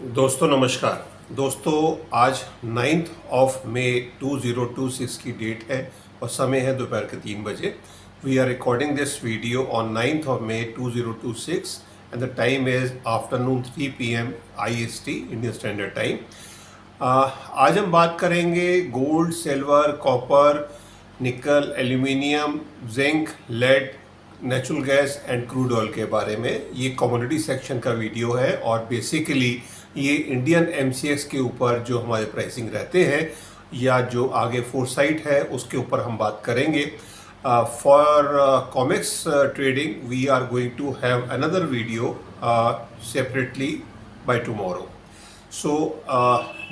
दोस्तों नमस्कार। दोस्तों आज 9 ऑफ मई 2026 की डेट है और समय है दोपहर के 3 बजे। We are recording this video on 9 of May 2026 and the time is afternoon 3 PM IST Indian standard time. आज हम बात करेंगे gold, silver, copper, nickel, aluminium, zinc, lead, natural gas and crude oil के बारे में। ये कमोडिटी सेक्शन का video है और बेसिकली ये इंडियन MCX के ऊपर जो हमारे प्राइसिंग रहते हैं या जो आगे फोरसाइट है उसके ऊपर हम बात करेंगे। For comex trading we are going to have another video separately by tomorrow. So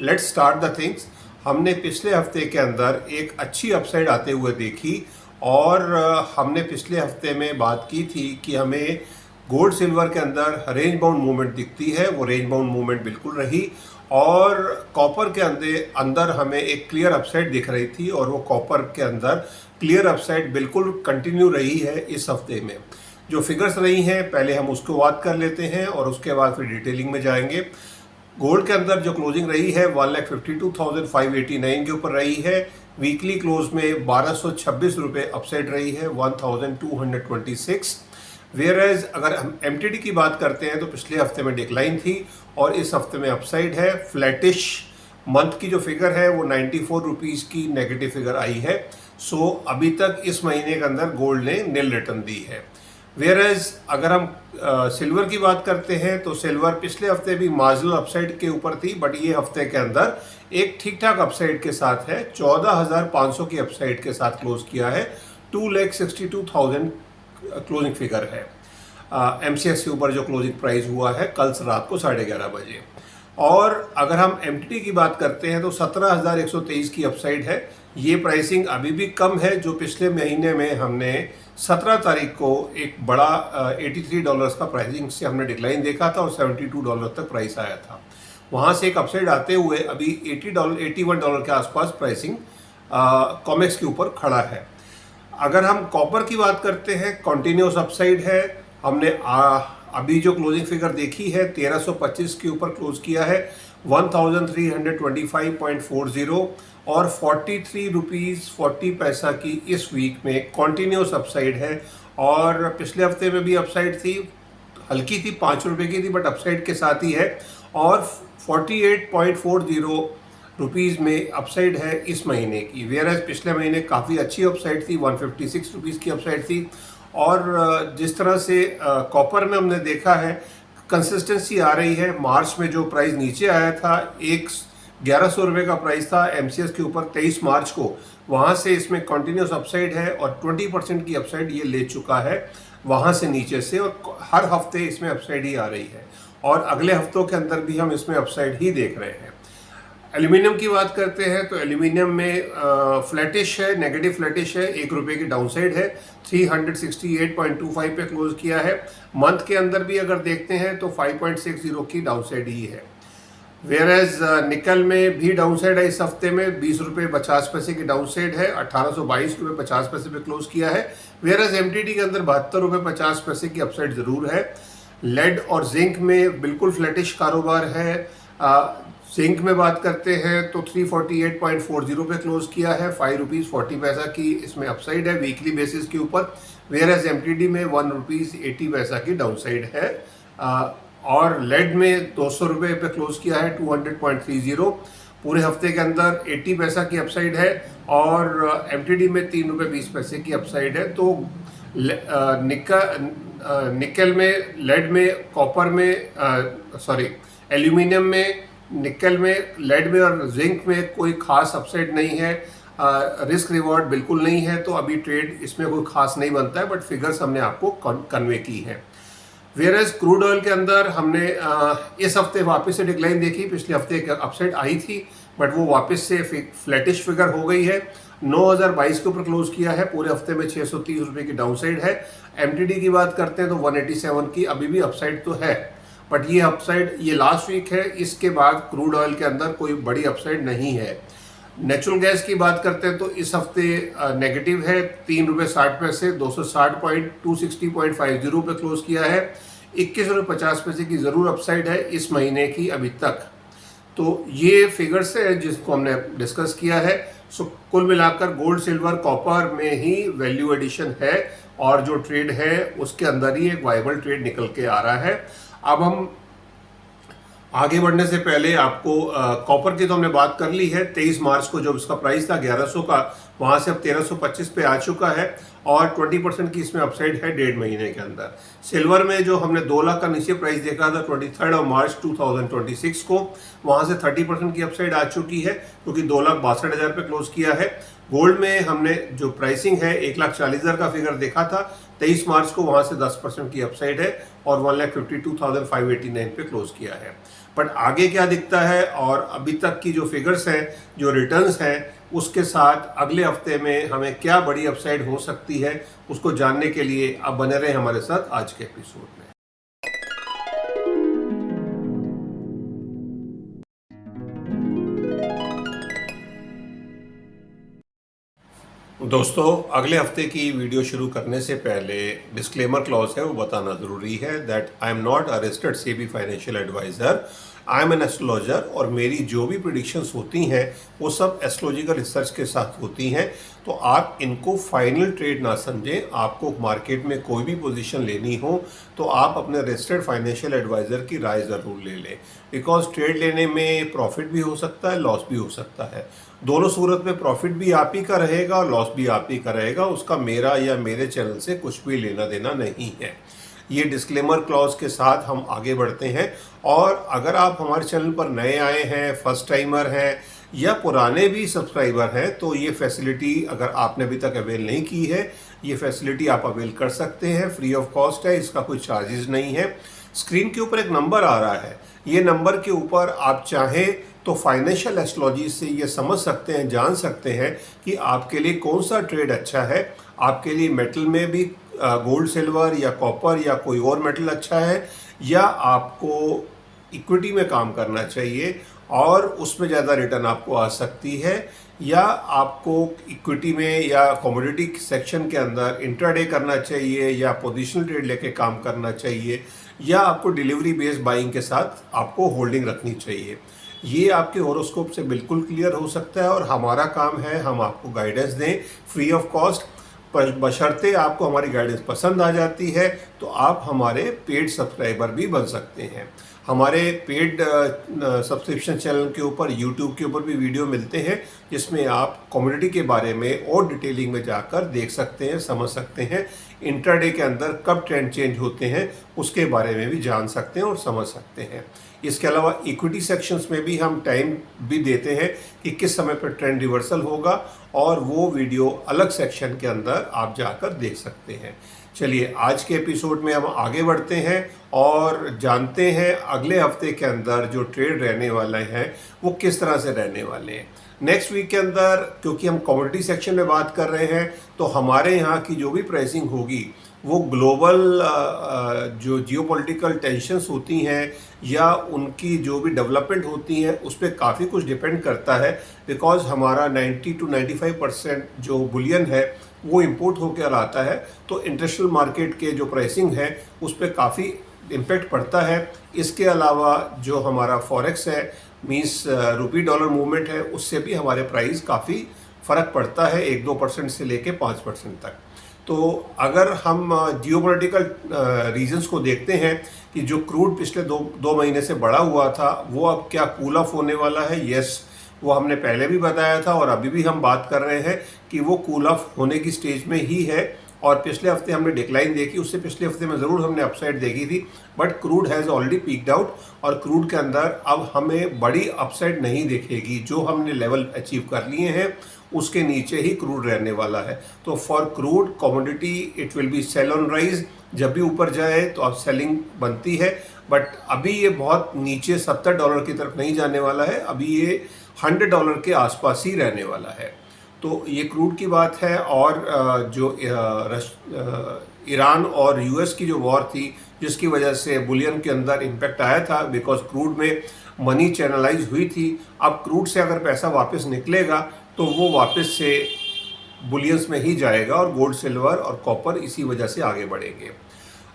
let's start the things. हमने पिछले हफ्ते के अंदर एक अच्छी अपसाइड आते हुए देखी और हमने पिछले हफ्ते में बात की थी कि हमें गोल्ड सिल्वर के अंदर रेंज बाउंड मूवमेंट दिखती है, वो रेंज बाउंड मूवमेंट बिल्कुल रही और कॉपर के अंदर हमें एक क्लियर अपसाइड दिख रही थी और वो कॉपर के अंदर क्लियर अपसाइड बिल्कुल कंटिन्यू रही है इस हफ्ते में। जो फिगर्स रही हैं पहले हम उसको बात कर लेते हैं और उसके बाद फिर डिटेलिंग में जाएंगे। गोल्ड के अंदर जो क्लोजिंग रही है 1,52,589 के ऊपर रही है। वीकली क्लोज में 1226 रुपये अपसाइड रही है 1226। वेयरएज अगर हम MTD की बात करते हैं तो पिछले हफ्ते में डिक्लाइन थी और इस हफ्ते में अपसाइड है। फ्लैटिश मंथ की जो फिगर है वो 94 रुपीज़ की नेगेटिव फिगर आई है। सो अभी तक इस महीने के अंदर गोल्ड ने नील रिटर्न दी है। वेयरएज अगर हम सिल्वर की बात करते हैं तो सिल्वर पिछले हफ्ते भी मार्जिनल अपसाइड के ऊपर थी बट ये हफ्ते के अंदर एक ठीक ठाक अपसाइड के साथ है। 14,500 की अपसाइड के साथ क्लोज किया है। 2,62,000 क्लोजिंग फिगर है। MCX के ऊपर जो क्लोजिंग प्राइस हुआ है कल रात को 11:30 बजे। और अगर हम MTD की बात करते हैं तो 17,123 की अपसाइड है। ये प्राइसिंग अभी भी कम है जो पिछले महीने में हमने 17 तारीख को एक बड़ा $83 का प्राइसिंग से हमने डिक्लाइन देखा था और $72 तक प्राइस आया था। वहाँ से एक अपसाइड आते हुए अभी $81 के आसपास प्राइसिंग कॉमेक्स के ऊपर खड़ा है। अगर हम कॉपर की बात करते हैं कॉन्टिन्यूस अपसाइड है। हमने अभी जो क्लोजिंग फिगर देखी है 1325 के ऊपर क्लोज किया है 1325.40 और 43 रुपीज़ 40 पैसा की इस वीक में कॉन्टिन्यूस अपसाइड है। और पिछले हफ्ते में भी अपसाइड थी, हल्की थी, 5 रुपये की थी बट अपसाइड के साथ ही है और 48.40 रुपीज़ में अपसाइड है इस महीने की। वेयरएज पिछले महीने काफ़ी अच्छी अपसाइड थी, 156 रुपीज़ की अपसाइड थी। और जिस तरह से कॉपर में हमने देखा है कंसिस्टेंसी आ रही है। मार्च में जो प्राइस नीचे आया था 1100 रुपये का प्राइस था MCX के ऊपर 23 मार्च को, वहाँ से इसमें कंटिन्यूस अपसाइड है और 20% की अपसाइड ये ले चुका है वहाँ से नीचे से और हर हफ्ते इसमें अपसाइड ही आ रही है और अगले हफ्तों के अंदर भी हम इसमें अपसाइड ही देख रहे हैं। एल्यूमिनियम की बात करते हैं तो एल्यूमिनियम में फ्लैटिश है, नेगेटिव फ्लैटिश है, 1 रुपये की डाउनसाइड है। 368.25 पे क्लोज किया है। मंथ के अंदर भी अगर देखते हैं तो 5.60 की डाउनसाइड ही है। वेयरएज निकल में भी डाउनसाइड है इस हफ्ते में 20 रुपये 50 पैसे की डाउनसाइड है। 1822 रुपये 50 पैसे पे क्लोज किया है। वेयरएज MTD के अंदर 72 रुपये 50 पैसे की अपसाइड ज़रूर है। लेड और जिंक में बिल्कुल फ्लैटिश कारोबार है। जिंक में बात करते हैं तो 348.40 पे क्लोज किया है। 5 रुपीज़ 40 पैसा की इसमें अपसाइड है वीकली बेसिस के ऊपर। वेयरएज MTD में 1 रुपीज़ 80 पैसा की डाउनसाइड है। और लेड में 200 रुपये पे क्लोज किया है 200.30। पूरे हफ्ते के अंदर 80 पैसा की अपसाइड है और MTD में 3 रुपये 20 पैसे की अपसाइड है। तो निकल में, लेड में, कॉपर में, एल्यूमिनियम में, निकल में, लेड में और जिंक में कोई खास अपसाइड नहीं है। रिस्क रिवॉर्ड बिल्कुल नहीं है तो अभी ट्रेड इसमें कोई खास नहीं बनता है बट फिगर्स हमने आपको कन्वे की है। वेयरएज क्रूड ऑयल के अंदर हमने इस हफ्ते वापस से डिक्लाइन देखी। पिछले हफ्ते एक अपसाइड आई थी बट वो वापस से फ्लैटिश फिगर हो गई है। 9,022 के ऊपर क्लोज किया है। पूरे हफ्ते में 630 रुपये की डाउनसाइड है। MTD की बात करते हैं तो 187 की अभी भी अपसाइड तो है बट ये अपसाइड ये लास्ट वीक है। इसके बाद क्रूड ऑयल के अंदर कोई बड़ी अपसाइड नहीं है। नेचुरल गैस की बात करते हैं तो इस हफ्ते नेगेटिव है 3 रुपये 60 पैसे 260.260.50 पे क्लोज किया है। 21.50 की ज़रूर अपसाइड है इस महीने की अभी तक। तो ये फिगर्स है जिसको हमने डिस्कस किया है। सो कुल मिलाकर गोल्ड सिल्वर कॉपर में ही वैल्यू एडिशन है और जो ट्रेड है उसके अंदर ही एक वाइबल ट्रेड निकल के आ रहा है। अब हम आगे बढ़ने से पहले आपको कॉपर की तो हमने बात कर ली है। 23 मार्च को जब इसका प्राइस था 1100 का, वहां से अब 1325 पे आ चुका है और 20% की इसमें अपसाइड है 1.5 महीने के अंदर। सिल्वर में जो हमने 2 लाख का नीचे प्राइस देखा था 23 मार्च 2026 को, वहां से 30% की अपसाइड आ चुकी है क्योंकि 2,62,000 पे क्लोज किया है। गोल्ड में हमने जो प्राइसिंग है 1,40,000 का फिगर देखा था 23 मार्च को, वहां से 10% की अपसाइड है और 1,52,589 पे क्लोज किया है। बट आगे क्या दिखता है और अभी तक की जो फिगर्स हैं, जो रिटर्न्स हैं, उसके साथ अगले हफ्ते में हमें क्या बड़ी अपसाइड हो सकती है, उसको जानने के लिए आप बने रहें हमारे साथ आज के एपिसोड में। दोस्तों, अगले हफ्ते की वीडियो शुरू करने से पहले डिस्क्लेमर क्लॉज है वो बताना ज़रूरी है that I am not a registered SEBI financial adviser, I am an astrologer और मेरी जो भी प्रिडिक्शंस होती हैं वो सब एस्ट्रोलॉजिकल रिसर्च के साथ होती हैं। तो आप इनको फाइनल ट्रेड ना समझें। आपको मार्केट में कोई भी पोजीशन लेनी हो तो आप अपने रजिस्टर्ड फाइनेंशियल एडवाइज़र की राय ज़रूर ले लें, बिकॉज ट्रेड लेने में प्रॉफिट भी हो सकता है, लॉस भी हो सकता है। दोनों सूरत में प्रॉफिट भी आप ही का रहेगा और लॉस भी आप ही का रहेगा। उसका मेरा या मेरे चैनल से कुछ भी लेना देना नहीं है। ये डिस्क्लेमर क्लॉज के साथ हम आगे बढ़ते हैं। और अगर आप हमारे चैनल पर नए आए हैं, फर्स्ट टाइमर हैं या पुराने भी सब्सक्राइबर हैं, तो ये फैसिलिटी अगर आपने अभी तक अवेल नहीं की है, ये फैसिलिटी आप अवेल कर सकते हैं। फ्री ऑफ कॉस्ट है, इसका कोई चार्जेस नहीं है। स्क्रीन के ऊपर एक नंबर आ रहा है, ये नंबर के ऊपर आप चाहें तो फाइनेंशियल एस्ट्रोलॉजी से ये समझ सकते हैं, जान सकते हैं कि आपके लिए कौन सा ट्रेड अच्छा है। आपके लिए मेटल में भी गोल्ड सिल्वर या कॉपर या कोई और मेटल अच्छा है, या आपको इक्विटी में काम करना चाहिए और उसमें ज़्यादा रिटर्न आपको आ सकती है, या आपको इक्विटी में या कमोडिटी सेक्शन के अंदर इंट्राडे करना चाहिए या पोजिशनल ट्रेड लेके काम करना चाहिए, या आपको डिलीवरी बेस्ड बाइंग के साथ आपको होल्डिंग रखनी चाहिए। ये आपके होरोस्कोप से बिल्कुल क्लियर हो सकता है और हमारा काम है हम आपको गाइडेंस दें फ्री ऑफ कॉस्ट। पर बशर्ते आपको हमारी गाइडेंस पसंद आ जाती है तो आप हमारे पेड सब्सक्राइबर भी बन सकते हैं। हमारे पेड सब्सक्रिप्शन चैनल के ऊपर यूट्यूब के ऊपर भी वीडियो मिलते हैं जिसमें आप कमोडिटी के बारे में और डिटेलिंग में जाकर देख सकते हैं, समझ सकते हैं। इंट्राडे के अंदर कब ट्रेंड चेंज होते हैं उसके बारे में भी जान सकते हैं और समझ सकते हैं। इसके अलावा इक्विटी सेक्शंस में भी हम टाइम भी देते हैं कि किस समय पर ट्रेंड रिवर्सल होगा, और वो वीडियो अलग सेक्शन के अंदर आप जाकर देख सकते हैं। चलिए आज के एपिसोड में हम आगे बढ़ते हैं और जानते हैं अगले हफ्ते के अंदर जो ट्रेड रहने वाले हैं वो किस तरह से रहने वाले हैं। नेक्स्ट वीक के अंदर क्योंकि हम कमोडिटी सेक्शन में बात कर रहे हैं तो हमारे यहाँ की जो भी प्राइसिंग होगी वो ग्लोबल जो जियोपॉलिटिकल टेंशन्स होती हैं या उनकी जो भी डेवलपमेंट होती हैं उस पर काफ़ी कुछ डिपेंड करता है, बिकॉज हमारा 90 to 95% जो बुलियन है वो इंपोर्ट होकर आता है। तो इंटरनेशनल मार्केट के जो प्राइसिंग है उस पर काफ़ी इम्पेक्ट पड़ता है। इसके अलावा जो हमारा फॉरेक्स है मीन्स रुपी डॉलर मूवमेंट है, उससे भी हमारे प्राइस काफ़ी फ़र्क पड़ता है 1-2% से लेके 5% तक। तो अगर हम जियोपॉलिटिकल रीजंस को देखते हैं कि जो क्रूड पिछले दो महीने से बढ़ा हुआ था वो अब क्या कूल ऑफ होने वाला है, यस, वो हमने पहले भी बताया था और अभी भी हम बात कर रहे हैं कि वो कूल ऑफ होने की स्टेज में ही है। और पिछले हफ्ते हमने डिक्लाइन देखी, उससे पिछले हफ्ते में ज़रूर हमने अपसाइड देखी थी, but crude has already peaked out और क्रूड के अंदर अब हमें बड़ी अपसाइड नहीं दिखेगी। जो हमने लेवल अचीव कर लिए हैं उसके नीचे ही क्रूड रहने वाला है। तो for crude commodity it will be sell on rise, जब भी ऊपर जाए तो अब सेलिंग बनती है, बट अभी ये बहुत नीचे $70 की तरफ नहीं जाने वाला है, अभी ये $100 के आसपास ही रहने वाला है। तो ये क्रूड की बात है। और जो ईरान और यूएस की जो वॉर थी जिसकी वजह से बुलियन के अंदर इम्पैक्ट आया था, बिकॉज क्रूड में मनी चैनलाइज हुई थी। अब क्रूड से अगर पैसा वापस निकलेगा तो वो वापस से बुलियंस में ही जाएगा और गोल्ड सिल्वर और कॉपर इसी वजह से आगे बढ़ेंगे।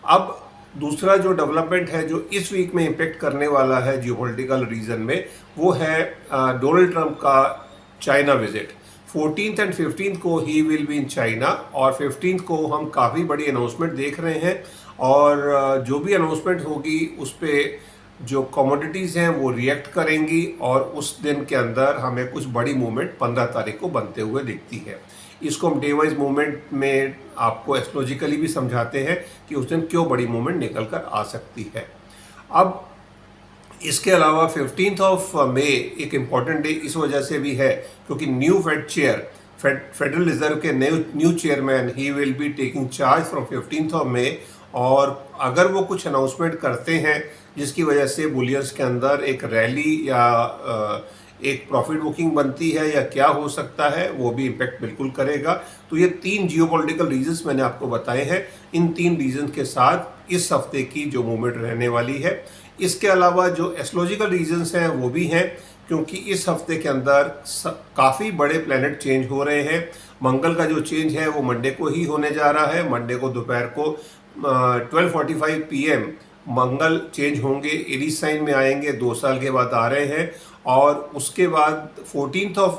अब दूसरा जो डेवलपमेंट है जो इस वीक में इम्पेक्ट करने वाला है जियोपॉलिटिकल रीजन में, वो है डोनाल्ड ट्रंप का China visit. 14th and 15th को ही विल बी इन चाइना, और 15th को हम काफ़ी बड़ी अनाउंसमेंट देख रहे हैं, और जो भी अनाउंसमेंट होगी उस पर जो कमोडिटीज़ हैं वो रिएक्ट करेंगी, और उस दिन के अंदर हमें कुछ बड़ी मूवमेंट 15 तारीख को बनते हुए दिखती है। इसको हम डे वाइज मूवमेंट में आपको एस्ट्रोलॉजिकली भी समझाते हैं कि उस दिन क्यों बड़ी मूवमेंट निकल कर आ सकती है। अब इसके अलावा 15th ऑफ मई एक इम्पॉर्टेंट डे इस वजह से भी है क्योंकि new Fed chair, federal reserve के new chairman, he will be taking charge from 15th of May, और अगर वो कुछ अनाउंसमेंट करते हैं जिसकी वजह से बुलियंस के अंदर एक रैली या एक प्रॉफिट बुकिंग बनती है या क्या हो सकता है, वो भी इम्पैक्ट बिल्कुल करेगा। तो ये 3 जियोपॉलिटिकल रीजंस मैंने आपको बताए हैं। इन 3 रीजन के साथ इस हफ्ते की जो मूवमेंट रहने वाली है। इसके अलावा जो एस्ट्रोलॉजिकल रीजंस हैं वो भी हैं, क्योंकि इस हफ्ते के अंदर काफ़ी बड़े प्लैनेट चेंज हो रहे हैं। मंगल का जो चेंज है वो मंडे को ही होने जा रहा है। मंडे को दोपहर को 12:45 PM मंगल चेंज होंगे, एरीज साइन में आएंगे, 2 साल के बाद आ रहे हैं। और उसके बाद 14th ऑफ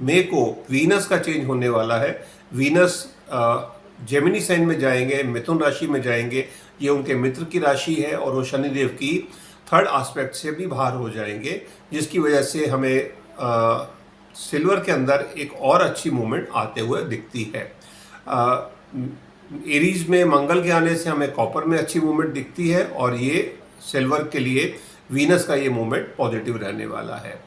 मई को वीनस का चेंज होने वाला है। वीनस जेमिनी साइन में जाएंगे, मिथुन राशि में जाएंगे। ये उनके मित्र की राशि है और वो शनिदेव की 3rd एस्पेक्ट से भी बाहर हो जाएंगे, जिसकी वजह से हमें सिल्वर के अंदर एक और अच्छी मूवमेंट आते हुए दिखती है। एरीज में मंगल के आने से हमें कॉपर में अच्छी मूवमेंट दिखती है, और ये सिल्वर के लिए वीनस का ये मूवमेंट पॉजिटिव रहने वाला है।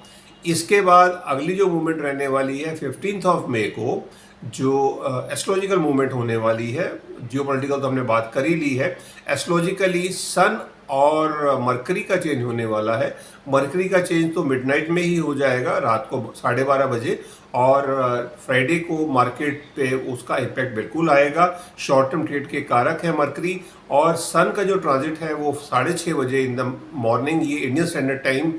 इसके बाद अगली जो मूवमेंट रहने वाली है 15th ऑफ मई को, जो एस्ट्रोलॉजिकल मूवमेंट होने वाली है। जियोपॉलिटिकल तो हमने बात कर ही ली है। एस्ट्रोलॉजिकली सन और मरकरी का चेंज होने वाला है। मरकरी का चेंज तो मिडनाइट में ही हो जाएगा, रात को 12:30 बजे, और फ्राइडे को मार्केट पे उसका इम्पैक्ट बिल्कुल आएगा। शॉर्ट टर्म ट्रेड के कारक है मरकरी, और सन का जो ट्रांजिट है वो 6:30 बजे इन द मॉर्निंग, ये इंडियन स्टैंडर्ड टाइम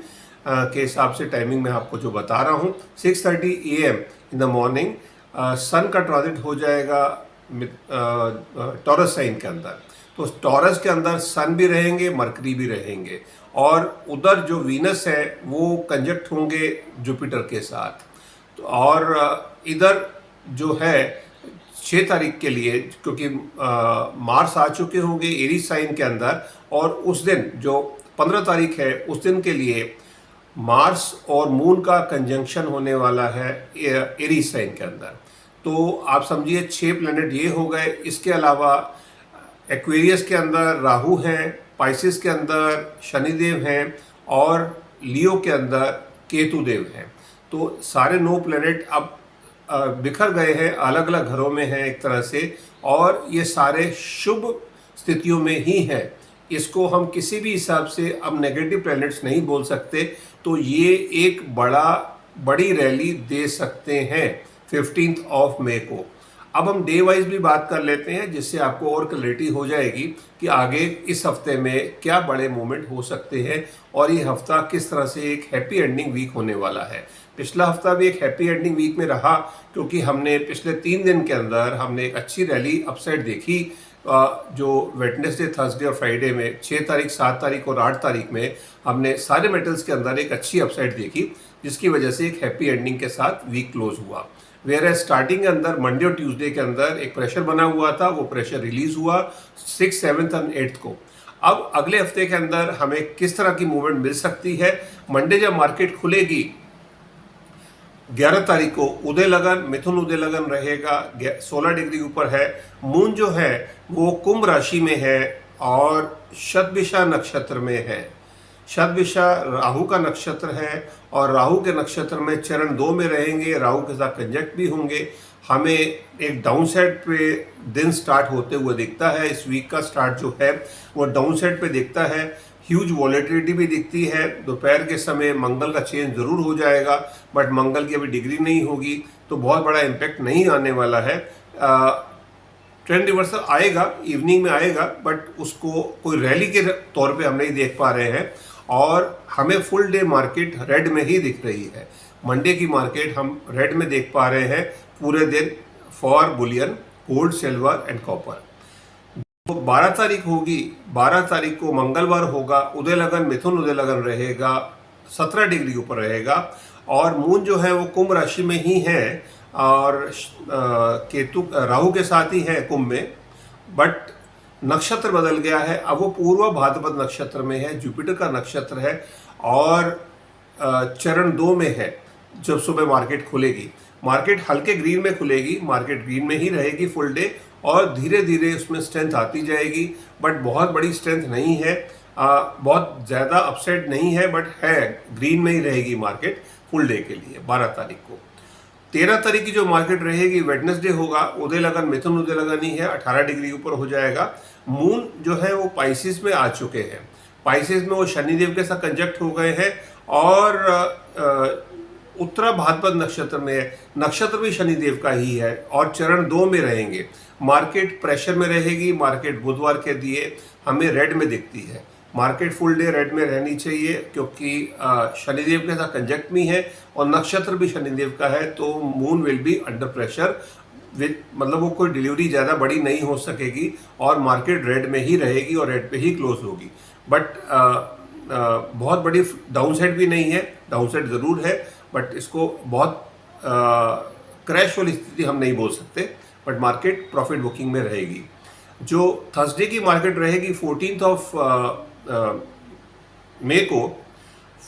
के हिसाब से टाइमिंग मैं आपको जो बता रहा हूँ, 6:30 AM in the morning sun का ट्रांजिट हो जाएगा टॉरस साइन के अंदर। तो टॉरस के अंदर सन भी रहेंगे, मरकरी भी रहेंगे, और उधर जो वीनस है वो कंजक्ट होंगे जुपिटर के साथ। तो और इधर जो है 6 तारीख के लिए, क्योंकि मार्स आ चुके होंगे एरीज साइन के अंदर, और उस दिन जो 15 तारीख है उस दिन के लिए मार्स और मून का कंजंक्शन होने वाला है एरीज साइन के अंदर। तो आप समझिए 6 प्लैनेट ये हो गए। इसके अलावा एक्वेरियस के अंदर राहु हैं, पाइसिस के अंदर शनिदेव हैं, और लियो के अंदर केतु देव हैं। तो सारे 9 प्लैनेट अब बिखर गए हैं, अलग अलग घरों में हैं एक तरह से, और ये सारे शुभ स्थितियों में ही हैं। इसको हम किसी भी हिसाब से अब नेगेटिव प्लैनेट्स नहीं बोल सकते। तो ये एक बड़ी रैली दे सकते हैं 15th ऑफ मई को। अब हम डे वाइज भी बात कर लेते हैं, जिससे आपको और क्लैरिटी हो जाएगी कि आगे इस हफ्ते में क्या बड़े मूवमेंट हो सकते हैं, और ये हफ्ता किस तरह से एक हैप्पी एंडिंग वीक होने वाला है। पिछला हफ्ता भी एक हैप्पी एंडिंग वीक में रहा, क्योंकि हमने पिछले 3 दिन के अंदर हमने एक अच्छी रैली अपसाइड देखी। जो वेडनेसडे, थर्सडे और फ्राइडे में 6 तारीख, 7 तारीख और 8 तारीख में हमने सारे मेटल्स के अंदर एक अच्छी अपसाइड देखी, जिसकी वजह से एक हैप्पी एंडिंग के साथ वीक क्लोज हुआ। वेयर स्टार्टिंग के अंदर मंडे और ट्यूसडे के अंदर एक प्रेशर बना हुआ था, वो प्रेशर रिलीज हुआ 6, 7 और 8 को। अब अगले हफ्ते के अंदर हमें किस तरह की मूवमेंट मिल सकती है? मंडे जब मार्केट खुलेगी 11 तारीख को उदय लगन, मिथुन उदय लगन रहेगा, 16 डिग्री ऊपर है। मून जो है वो कुंभ राशि में है और शतभिषा नक्षत्र में है। शतभिषा राहु का नक्षत्र है, और राहु के नक्षत्र में चरण 2 में रहेंगे, राहु के साथ कंजक्ट भी होंगे। हमें एक डाउन साइड पे दिन स्टार्ट होते हुए दिखता है। इस वीक का स्टार्ट जो है वो डाउन साइड पे दिखता है। ह्यूज वॉलेटिलिटी भी दिखती है। दोपहर के समय मंगल का चेंज जरूर हो जाएगा, बट मंगल की अभी डिग्री नहीं होगी, तो बहुत बड़ा इम्पैक्ट नहीं आने वाला है। ट्रेंड रिवर्सल आएगा, इवनिंग में आएगा, बट उसको कोई रैली के तौर पे हम नहीं देख पा रहे हैं, और हमें फुल डे मार्केट रेड में ही दिख रही है। मंडे की मार्केट हम रेड में देख पा रहे हैं पूरे दिन for Boolean, gold, silver and copper. तो 12 तारीख होगी, 12 तारीख को मंगलवार होगा, उदय लगन मिथुन उदय लगन रहेगा, 17 डिग्री ऊपर रहेगा और मून जो है वो कुंभ राशि में ही है और केतु राहु के साथ ही है कुंभ में, बट नक्षत्र बदल गया है। अब वो पूर्व भाद्रपद नक्षत्र में है, जुपिटर का नक्षत्र है और चरण 2 में है। जब सुबह मार्केट खुलेगी, मार्केट हल्के ग्रीन में खुलेगी, मार्केट ग्रीन में ही रहेगी फुल डे और धीरे धीरे उसमें स्ट्रेंथ आती जाएगी, बट बहुत बड़ी स्ट्रेंथ नहीं है, बहुत ज़्यादा अपसाइड नहीं है, बट है ग्रीन में ही रहेगी मार्केट फुल डे के लिए 12 तारीख को। 13 तारीख की जो मार्केट रहेगी वेडनेसडे होगा, उदय लगन मिथुन उदय लगन ही है, 18 डिग्री ऊपर हो जाएगा। मून जो है वो पाइसिस में आ चुके हैं, पाइसिस में वो शनिदेव के साथ कंजक्ट हो गए हैं और उत्तरा भाद्रपद नक्षत्र में है, नक्षत्र भी शनिदेव का ही है और चरण 2 में रहेंगे। मार्केट प्रेशर में रहेगी, मार्केट बुधवार के दिए हमें रेड में दिखती है, मार्केट फुल डे रेड में रहनी चाहिए क्योंकि शनिदेव के साथ कंजक्ट में है और नक्षत्र भी शनिदेव का है, तो moon will be under pressure with, मतलब वो कोई डिलीवरी ज़्यादा बड़ी नहीं हो सकेगी और मार्केट रेड में ही रहेगी और रेड पे ही क्लोज होगी। बट बहुत बड़ी डाउन साइड भी नहीं है, डाउन साइड ज़रूर है बट इसको बहुत क्रैश वाली स्थिति हम नहीं बोल सकते, बट मार्केट प्रॉफिट बुकिंग में रहेगी। जो थर्सडे की मार्केट रहेगी 14 मई को,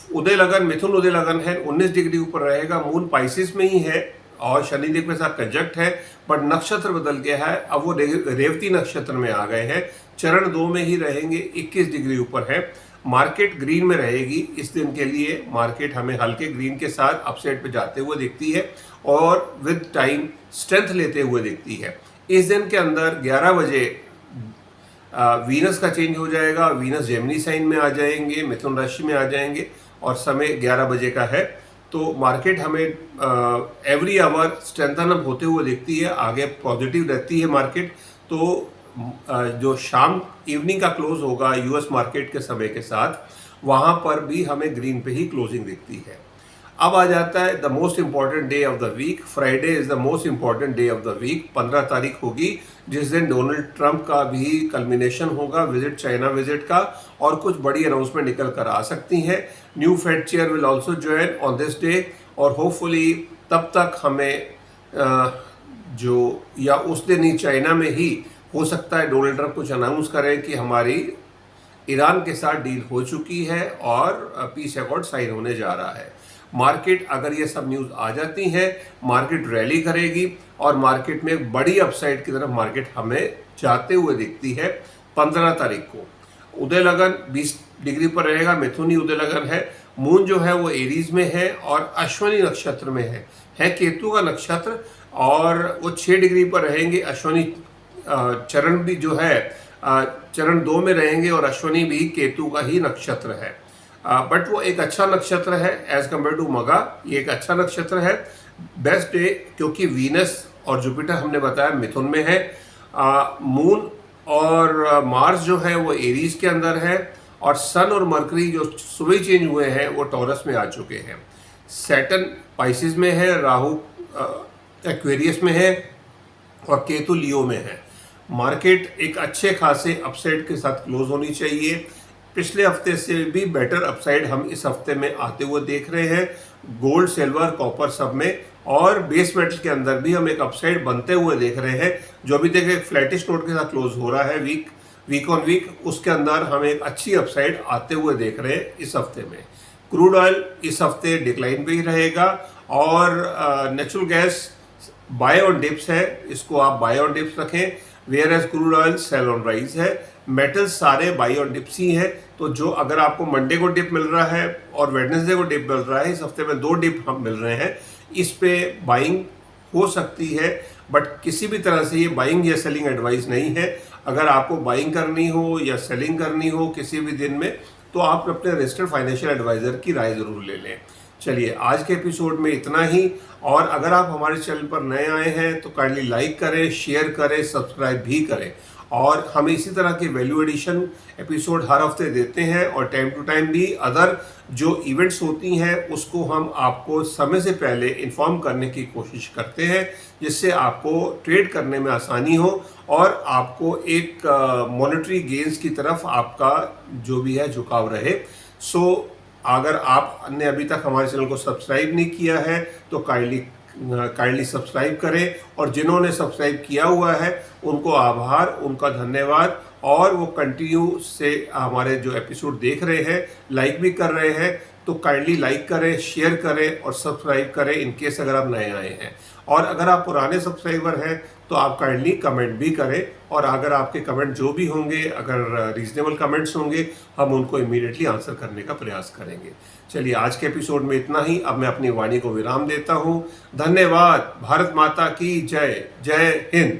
उदय लगन मिथुन उदय लगन है, 19 डिग्री ऊपर रहेगा, मून पाइसिस में ही है और शनिदेव के साथ कंजक्ट है, बट नक्षत्र बदल गया है, अब वो रेवती नक्षत्र में आ गए हैं, चरण 2 में ही रहेंगे, 21 डिग्री ऊपर है, मार्केट ग्रीन में रहेगी। इस दिन के लिए मार्केट हमें हल्के ग्रीन के साथ अपसाइड पे जाते हुए दिखती है और विद टाइम स्ट्रेंथ लेते हुए दिखती है। इस दिन के अंदर 11 बजे वीनस का चेंज हो जाएगा, वीनस जेमिनी साइन में आ जाएंगे, मिथुन राशि में आ जाएंगे और समय 11 बजे का है, तो मार्केट हमें एवरी आवर स्ट्रेंथन अप होते हुए दिखती है, आगे पॉजिटिव रहती है मार्केट। तो जो शाम इवनिंग का क्लोज होगा यूएस मार्केट के समय के साथ, वहाँ पर भी हमें ग्रीन पे ही क्लोजिंग दिखती है। अब आ जाता है the most important day of the week, Friday is the most important day of the week. 15 तारीख होगी जिस दिन डोनाल्ड ट्रंप का भी कल्मिनेशन होगा विजिट, चाइना विजिट का, और कुछ बड़ी अनाउंसमेंट निकल कर आ सकती हैं। New Fed chair will also join on this day और होपफुली तब तक हमें जो या उस दिन ही चाइना में ही हो सकता है डोनाल्ड ट्रंप कुछ अनाउंस करें कि हमारी ईरान के साथ डील हो चुकी है और पीस अकॉर्ड साइन होने जा रहा है। मार्केट अगर ये सब न्यूज़ आ जाती हैं, मार्केट रैली करेगी और मार्केट में एक बड़ी अपसाइड की तरफ मार्केट हमें जाते हुए दिखती है। 15 तारीख को उदय लगन 20 डिग्री पर रहेगा, मिथुन ही उदय लगन है, मून जो है वो एरीज में है और अश्विनी नक्षत्र में है केतु का नक्षत्र और वो 6 डिग्री पर रहेंगे। अश्विनी चरण भी जो है चरण 2 में रहेंगे और अश्विनी भी केतु का ही नक्षत्र है, बट वो एक अच्छा नक्षत्र है एज कम्पेयर टू मगा, ये एक अच्छा नक्षत्र है, बेस्ट डे, क्योंकि वीनस और जुपिटर हमने बताया मिथुन में है, मून और मार्स जो है वो एरीज के अंदर है और सन और मरकरी जो सुबह चेंज हुए हैं वो टॉरस में आ चुके हैं, सैटर्न पाइसिस में है, राहु एक्वेरियस में है और केतु लियो में है। मार्केट एक अच्छे खासे अपसाइड के साथ क्लोज होनी चाहिए। पिछले हफ्ते से भी बेटर अपसाइड हम इस हफ्ते में आते हुए देख रहे हैं, गोल्ड सिल्वर कॉपर सब में, और बेस मेटल के अंदर भी हम एक अपसाइड बनते हुए देख रहे हैं, जो अभी तक एक फ्लैटिश नोट के साथ क्लोज हो रहा है वीक ऑन वीक, उसके अंदर हम एक अच्छी अपसाइड आते हुए देख रहे हैं इस हफ्ते में। क्रूड ऑयल इस हफ्ते डिक्लाइन पे ही रहेगा और natural gas buy on dips है, इसको आप बाय ऑन डिप्स रखें, where as crude oil sell on rise है। मेटल्स सारे बाय ऑन डिप्स ही हैं, तो जो अगर आपको मंडे को डिप मिल रहा है और वेडनेसडे को डिप मिल रहा है, इस हफ्ते में 2 डिप हम मिल रहे हैं, इस पे बाइंग हो सकती है, बट किसी भी तरह से ये बाइंग या सेलिंग एडवाइस नहीं है। अगर आपको बाइंग करनी हो या सेलिंग करनी हो किसी भी दिन में, तो आप अपने रजिस्टर्ड फाइनेंशियल एडवाइजर की राय ज़रूर ले लें। चलिए आज के एपिसोड में इतना ही, और अगर आप हमारे चैनल पर नए आए हैं तो काइंडली लाइक करें, शेयर करें, सब्सक्राइब भी करें और हम इसी तरह के वैल्यू एडिशन एपिसोड हर हफ्ते देते हैं और टाइम टू टाइम भी अदर जो इवेंट्स होती हैं उसको हम आपको समय से पहले इन्फॉर्म करने की कोशिश करते हैं, जिससे आपको ट्रेड करने में आसानी हो और आपको एक मॉनेटरी गेन्स की तरफ आपका जो भी है झुकाव रहे। सो अगर आपने अभी तक हमारे चैनल को सब्सक्राइब नहीं किया है तो काइंडली सब्सक्राइब करें, और जिन्होंने सब्सक्राइब किया हुआ है उनको आभार, उनका धन्यवाद। और वो कंटिन्यू से हमारे जो एपिसोड देख रहे हैं, लाइक भी कर रहे हैं, तो काइंडली लाइक करें, शेयर करें और सब्सक्राइब करें इन केस अगर आप नए आए हैं। और अगर आप पुराने सब्सक्राइबर हैं तो आप काइंडली कमेंट भी करें, और अगर आपके कमेंट जो भी होंगे, अगर रीजनेबल कमेंट्स होंगे, हम उनको इमीडिएटली आंसर करने का प्रयास करेंगे। चलिए, आज के एपिसोड में इतना ही। अब मैं अपनी वाणी को विराम देता हूँ। धन्यवाद। भारत माता की जय। जय हिंद।